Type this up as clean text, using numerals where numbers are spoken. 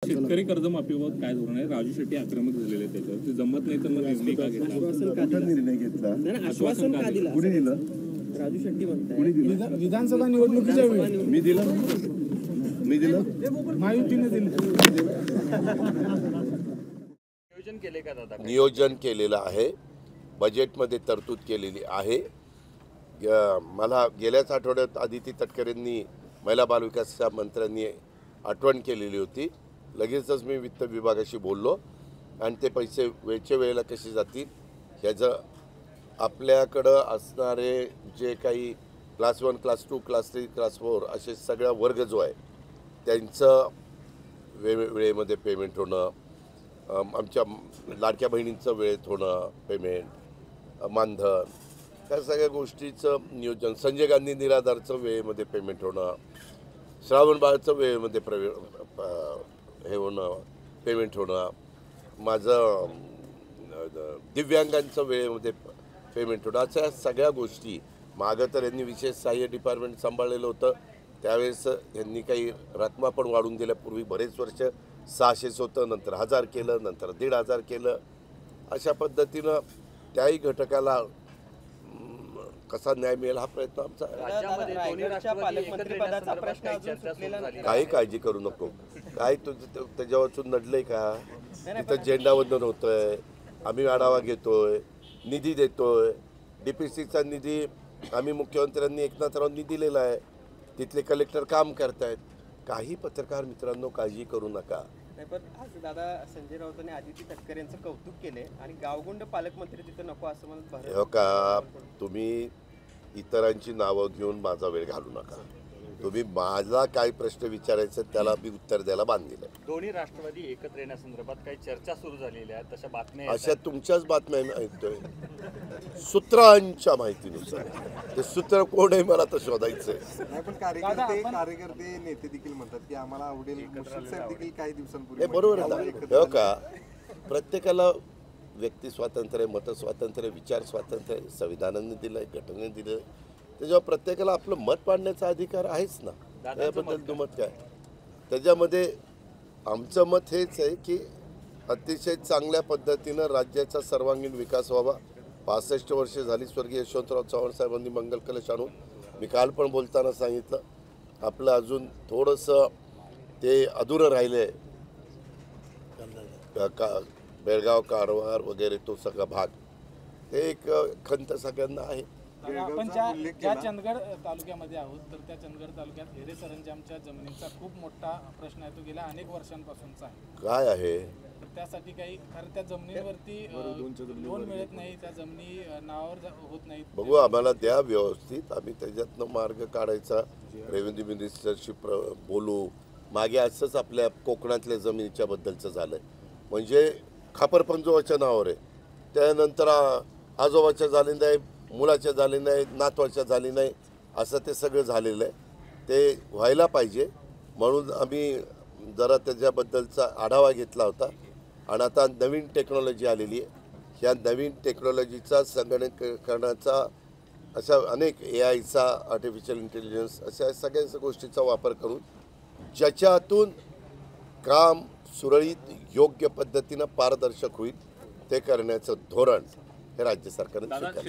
शेतकरी कर्जमाफीबाबत काय धोरण आहे? राजू शेट्टी आक्रमक झालेले आहेत त्याच्यावर, ते जमत नाही तर मग निर्णय का घेतला? निर्णय घेतला, आश्वासन का दिलं? कुणी दिलं? राजू शेट्टी म्हणतात विधानसभा निवडणुकीच्या वेळी मी दिलं, मी दिलं, महायुतीने दिलं. नियोजन केलेलं आहे, बजेटमध्ये तरतूद केलेली आहे. मला गेल्याच आठवड्यात आदिती तटकरेंनी महिला बालविकास मंत्र्यांनी आठवण केलेली होती. लगेचच मी वित्त विभागाशी बोललो आणि ते पैसे वेळच्या वेळेला कसे जातील ह्याचं आपल्याकडं असणारे जे काही क्लास 1, क्लास 2, क्लास 3, क्लास 4 असे सगळा वर्ग जो आहे त्यांचं वेळेमध्ये पेमेंट होणं, आमच्या लाडक्या बहिणींचं वेळेत होणं पेमेंट, मानधन, त्या सगळ्या गोष्टीचं नियोजन, संजय गांधी निराधारचं वेळेमध्ये पेमेंट होणं, श्रावण बाळचं वेळेमध्ये हे होणं पेमेंट होणं, माझं दिव्यांगांचं वेळेमध्ये पेमेंट होणं, अशा सगळ्या गोष्टी. मागं तर यांनी विशेष सहाय्य डिपार्टमेंट सांभाळलेलं होतं, त्यावेळेस यांनी काही रकमा पण वाढून दिल्या. पूर्वी बरेच वर्ष 600 होतं, नंतर 1000 केलं, नंतर 1500 केलं. अशा पद्धतीनं त्याही घटकाला कसा न्याय मिळेल हा प्रयत्न आमचा आहे. काही काळजी करू नको. काय तुझं त्याच्यावरचून नडलंय का? तिथं झेंडावंदन होतंय, आम्ही आढावा घेतोय, निधी देतोय. DPCचा निधी आम्ही मुख्यमंत्र्यांनी एकनाथरावांनी दिलेला आहे, तिथले कलेक्टर काम करतायत. काही पत्रकार मित्रांनो काळजी करू नका. पण आज दादा संजय राऊतांनी आदिती तटकरे यांचं कौतुक केले आणि गावगुंड पालकमंत्री तिथं नको असं म्हणत हो का? तुम्ही इतरांची नावं घेऊन माझा वेळ घालू नका. तुम्ही मला काय प्रश्न विचारायचे त्याला मी उत्तर द्यायला बांधलेलं आहे. दोन्ही राष्ट्रवादी एकत्र येण्यासंदर्भात काही चर्चा सुरू झालेल्या आहेत, तशा बातम्या अशा तुमच्याच बातम्या ऐकतोय सूत्रांच्या माहितीनुसार. ते सूत्र कोण आहे मला तर शोधायचंय. पण कार्यकर्ते नेते देखील म्हणतात की आम्हाला आवडेल देखील काही दिवसांपूर्वी. हे बरोबर आहे हो का? प्रत्येकाला व्यक्ती स्वातंत्र्य, मत स्वातंत्र्य, विचार स्वातंत्र्य संविधानाने दिलंय, घटनेने दिलं. त्याच्यावर प्रत्येकाला आपलं मत मांडण्याचा अधिकार आहेच ना. त्याबद्दल दुमत काय? त्याच्यामध्ये आमचं मत हेच आहे की अतिशय चांगल्या पद्धतीनं राज्याचा सर्वांगीण विकास व्हावा. 65 वर्षे झाली स्वर्गीय यशवंतराव चव्हाण साहेबांनी मंगल कलश आणून, मी काल पण बोलताना सांगितलं, आपलं अजून थोडंसं ते अधुरं राहिलं आहे. बेळगाव, कारवार वगैरे तो सगळा भाग, ते एक खंत सगळ्यांना आहे. आपण ज्या चंदगड तालुक्यामध्ये आहोत, तर त्या चंदगड तालुक्यात हेरे सरंजामच्या जमिनीचा खूप मोठा प्रश्न आहे, तो गेल्या अनेक वर्षांपासूनचा आहे. काय आहे? तर त्यासाठी काही खरं त्या जमिनीवरती लोन मिळत नाही, त्या जमिनी नावावर होत नाहीत. बघू, आम्हाला द्या व्यवस्थित, आम्ही त्याच्यातनं मार्ग काढायचा. रेव्हेन्यू मिनिस्टरशी बोलू. मागे असंच आपल्या कोकणातल्या जमिनीच्या बद्दलचं झालंय, म्हणजे खापरपंजोबाच्या नावावर आहे, त्यानंतर आजोबाच्या झाले नाही, मुलाच्या झाले नाही, नातवाच्या झाली नाही, असं ते सगळं झालेलं आहे. ते व्हायला पाहिजे म्हणून आम्ही जरा त्याच्याबद्दलचा आढावा घेतला होता. आणि आता नवीन टेक्नॉलॉजी आलेली आहे, ह्या नवीन टेक्नॉलॉजीचा संगणकीकरणाचा, अशा अनेक AIचा, आर्टिफिशियल इंटेलिजन्स, अशा सगळ्या गोष्टीचा वापर करून ज्याच्यातून काम सुरळीत योग्य पद्धतीनं पारदर्शक होईल ते करण्याचं धोरण हे राज्य सरकारने स्वीकारलं.